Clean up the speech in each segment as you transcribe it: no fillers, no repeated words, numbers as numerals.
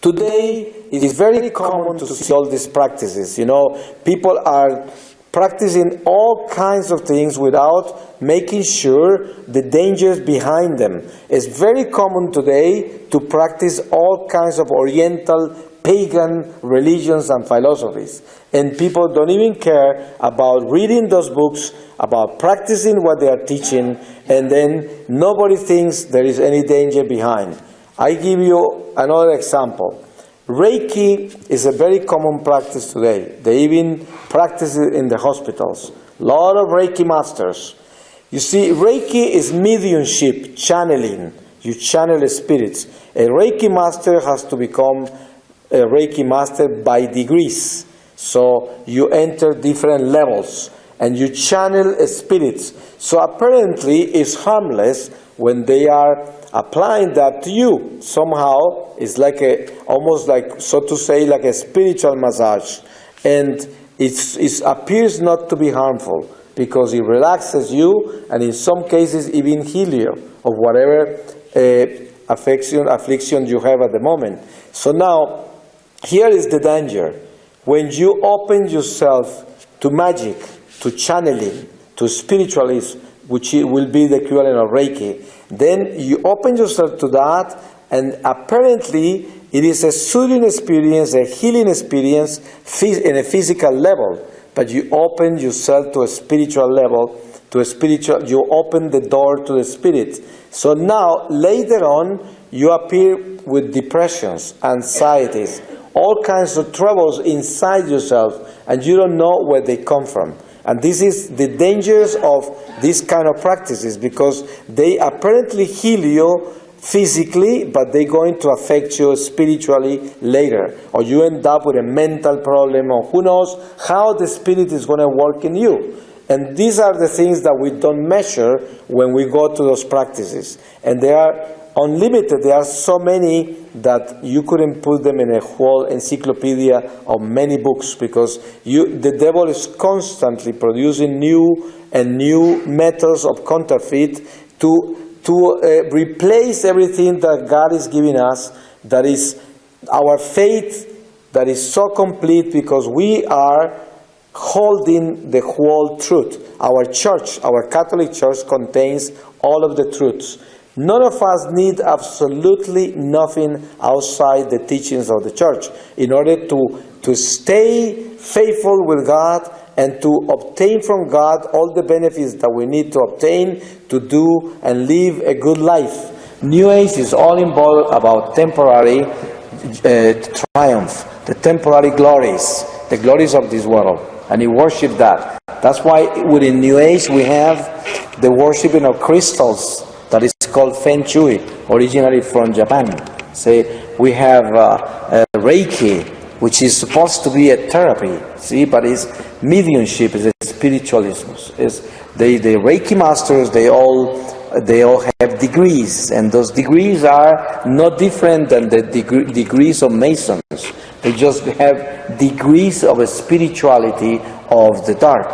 Today, it is very common to see all these practices. You know, people are practicing all kinds of things without making sure the dangers behind them. It's very common today to practice all kinds of Oriental, pagan religions and philosophies. And people don't even care about reading those books, about practicing what they are teaching, and then nobody thinks there is any danger behind. I give you another example. Reiki is a very common practice today. They even practice it in the hospitals. A lot of Reiki masters. You see, Reiki is mediumship, channeling. You channel spirits. A Reiki master has to become a Reiki master by degrees. So you enter different levels and you channel spirits. So apparently it's harmless when they are applying that to you. Somehow it's like almost like, so to say, like a spiritual massage. And it appears not to be harmful because it relaxes you and in some cases even heal you of whatever affliction you have at the moment. So now, here is the danger. When you open yourself to magic, to channeling, to spiritualism, which will be the equivalent of Reiki, then you open yourself to that, and apparently it is a soothing experience, a healing experience in a physical level. But you open yourself to a spiritual level, you open the door to the spirit. So now, later on, you appear with depressions, anxieties, all kinds of troubles inside yourself, and you don't know where they come from. And this is the dangers of these kind of practices, because they apparently heal you physically, but they're going to affect you spiritually later. Or you end up with a mental problem, or who knows how the spirit is going to work in you. And these are the things that we don't measure when we go to those practices. And they are unlimited. There are so many that you couldn't put them in a whole encyclopedia of many books, because the devil is constantly producing new and new methods of counterfeit to replace everything that God is giving us, that is our faith, that is so complete, because we are holding the whole truth. Our church, our Catholic Church, contains all of the truths. None of us need absolutely nothing outside the teachings of the church in order to stay faithful with God and to obtain from God all the benefits that we need to obtain to do and live a good life. New Age is all involved about temporary triumph, the temporary glories, the glories of this world, and you worship that. That's why within New Age we have the worshiping of crystals that is called Feng Shui, originally from Japan. Say we have Reiki, which is supposed to be a therapy, see, but it's mediumship, it's spiritualism. The Reiki masters, they all have degrees, and those degrees are no different than the degrees of Masons. They just have degrees of a spirituality of the dark.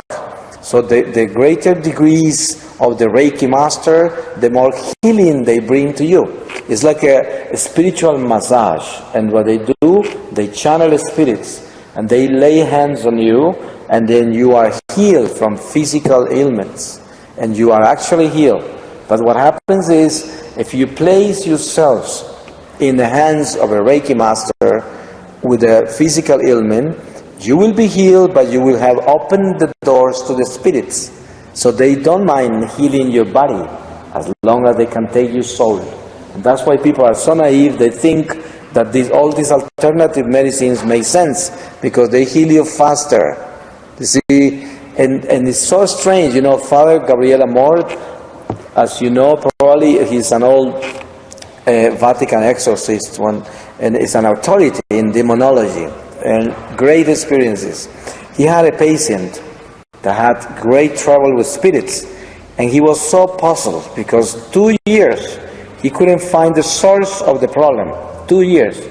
So the greater degrees of the Reiki master, the more healing they bring to you. It's like a spiritual massage. And what they do, they channel spirits and they lay hands on you, and then you are healed from physical ailments. And you are actually healed. But what happens is, if you place yourselves in the hands of a Reiki master with a physical ailment, you will be healed, but you will have opened the doors to the spirits. So they don't mind healing your body as long as they can take your soul. And that's why people are so naive. They think that all these alternative medicines make sense because they heal you faster. You see, and it's so strange. You know, Father Gabriel Amor, as you know, probably he's an old Vatican exorcist, and is an authority in demonology and great experiences. He had a patient that had great trouble with spirits, and he was so puzzled because 2 years he couldn't find the source of the problem. 2 years,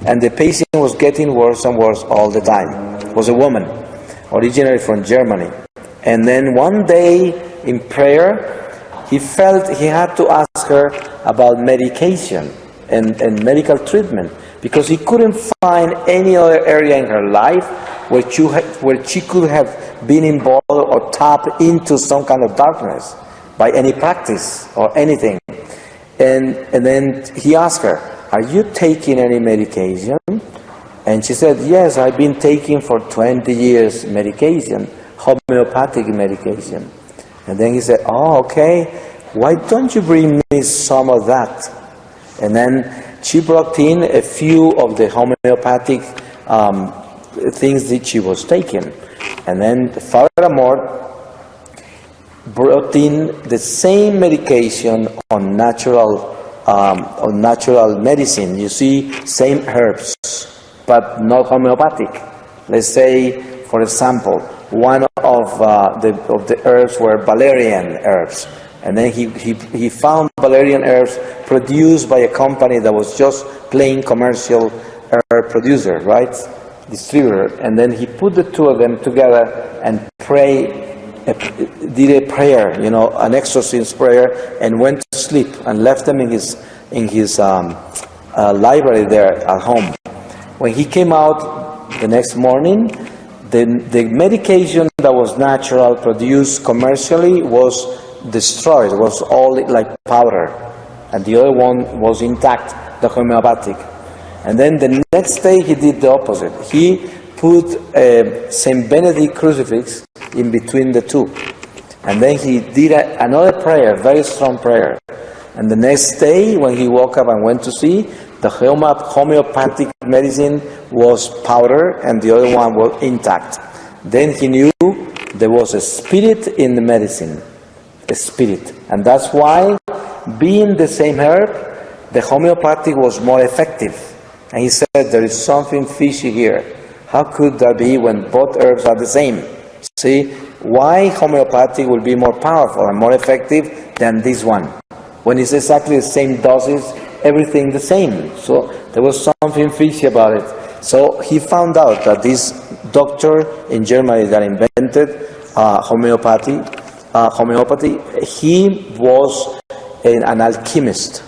and the patient was getting worse and worse all the time. It was a woman, originally from Germany. And then one day in prayer, he felt he had to ask her about medication and medical treatment, because he couldn't find any other area in her life where she could have been involved or tapped into some kind of darkness by any practice or anything. And then he asked her, "Are you taking any medication?" And she said, "Yes, I've been taking for 20 years medication, homeopathic medication." And then he said, "Oh, okay, why don't you bring me some of that?" And then she brought in a few of the homeopathic things that she was taking. And then furthermore, brought in the same medication on natural medicine. You see, same herbs, but not homeopathic. Let's say, for example, one of the herbs were valerian herbs, and then he found valerian herbs produced by a company that was just plain commercial herb producer, right, distributor, and then he put the two of them together and did a prayer, an exorcism prayer, and went to sleep and left them in his library there at home. When he came out the next morning, the medication that was natural, produced commercially, was destroyed, was all like powder, and the other one was intact, the homeopathic. And then the next day he did the opposite. He put a St. Benedict crucifix in between the two. And then he did another prayer, very strong prayer. And the next day when he woke up and went to see, the homeopathic medicine was powder and the other one was intact. Then he knew there was a spirit in the medicine, a spirit. And that's why, being the same herb, the homeopathic was more effective. And he said, there is something fishy here. How could that be when both herbs are the same? See, why homeopathic will be more powerful and more effective than this one? When it's exactly the same doses, everything the same. So there was something fishy about it. So he found out that this doctor in Germany that invented homeopathy, he was an alchemist.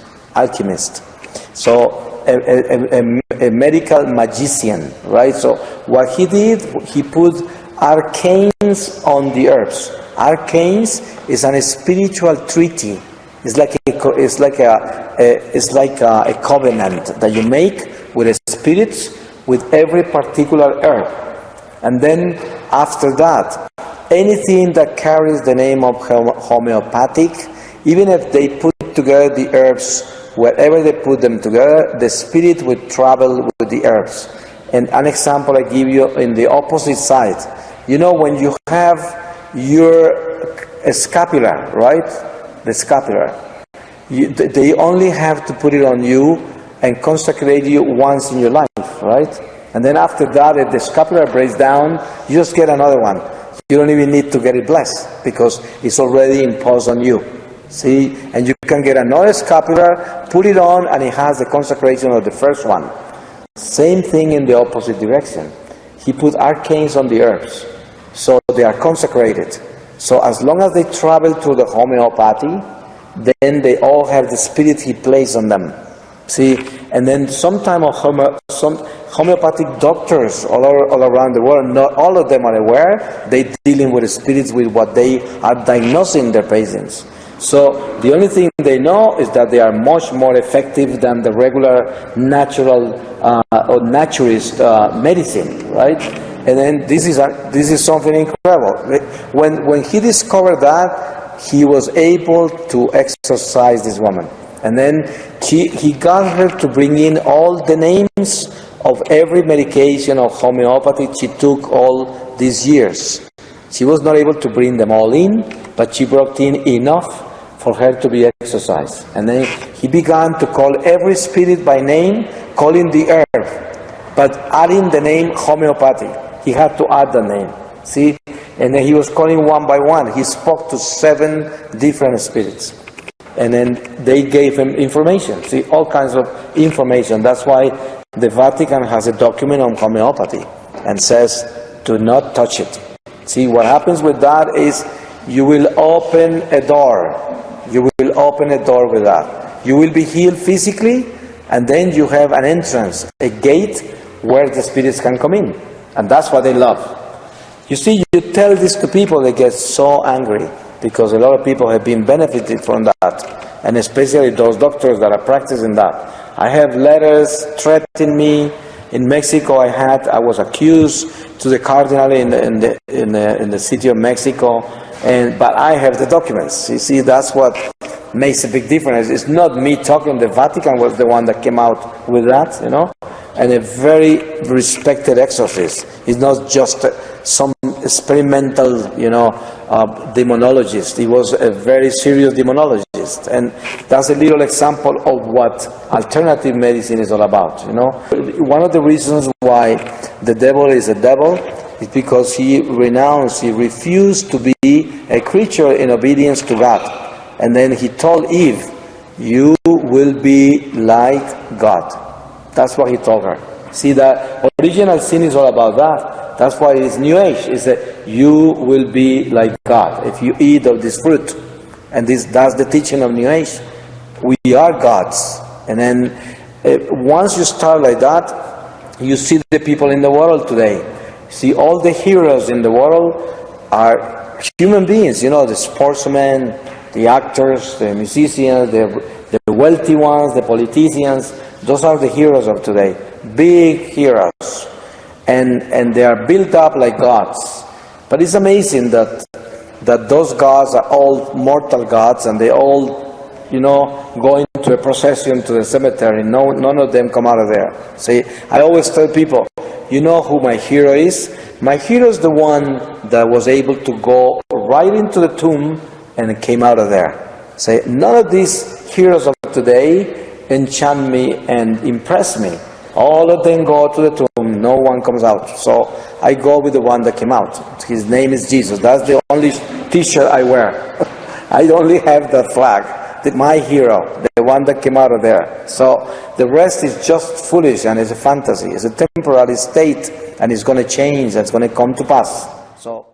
So a medical magician, right? So what he did, he put arcanes on the herbs. Arcanes is a spiritual treaty. It's like a covenant that you make with the spirits with every particular herb. And then after that, anything that carries the name of homeopathic, even if they put together the herbs, wherever they put them together, the spirit would travel with the herbs. And an example I give you in the opposite side. When you have your scapula, right? The scapula. They only have to put it on you and consecrate you once in your life, right? And then after that, if the scapula breaks down, you just get another one. You don't even need to get it blessed because it's already imposed on you. See? And you can get another scapular, put it on, and it has the consecration of the first one. Same thing in the opposite direction. He put arcanes on the herbs, so they are consecrated. So as long as they travel through the homeopathy, then they all have the spirit he placed on them. See? And then some homeopathic doctors all around the world, not all of them are aware, they're dealing with the spirits with what they are diagnosing their patients. So the only thing they know is that they are much more effective than the regular natural or naturist medicine, right? And then this is something incredible. When he discovered that, he was able to exorcise this woman. And then he got her to bring in all the names of every medication of homeopathy she took all these years. She was not able to bring them all in, but she brought in enough for her to be exorcised. And then he began to call every spirit by name, calling the herb, but adding the name homeopathy. He had to add the name. See? And then he was calling one by one. He spoke to 7 different spirits. And then they gave him information. See, all kinds of information. That's why the Vatican has a document on homeopathy and says, do not touch it. See, what happens with that is you will open a door. You will open a door with that. You will be healed physically, And then you have an entrance, a gate where the spirits can come in. And that's what they love. You see, you tell this to people, they get so angry, because a lot of people have been benefited from that. And especially those doctors that are practicing that. I have letters threatening me. In Mexico, I was accused to the cardinal in the city of Mexico, but I have the documents. You see, that's what makes a big difference. It's not me talking. The Vatican was the one that came out with that, you know, and a very respected exorcist. He's not just some experimental, you know, demonologist. He was a very serious demonologist, and that's a little example of what alternative medicine is all about, you know. One of the reasons why the devil is a devil is because he refused to be a creature in obedience to God. And then he told Eve, you will be like God. That's what he told her. See, the original sin is all about that. That's why it's New Age. It's that you will be like God if you eat of this fruit. And that's the teaching of New Age. We are gods. And then once you start like that, you see the people in the world today. See, all the heroes in the world are human beings. You know, the sportsmen, the actors, the musicians, the wealthy ones, the politicians. Those are the heroes of today. Big heroes. And they are built up like gods. But it's amazing that those gods are all mortal gods, and they all, you know, go into a procession to the cemetery. None of them come out of there. See, I always tell people, you know who my hero is? My hero is the one that was able to go right into the tomb and came out of there. Say, none of these heroes of today enchant me and impress me. All of them go to the tomb, no one comes out. So I go with the one that came out. His name is Jesus. That's the only t-shirt I wear. I only have that flag, my hero, the one that came out of there. So the rest is just foolish, and it's a fantasy. It's a temporary state, and it's going to change, and it's going to come to pass. So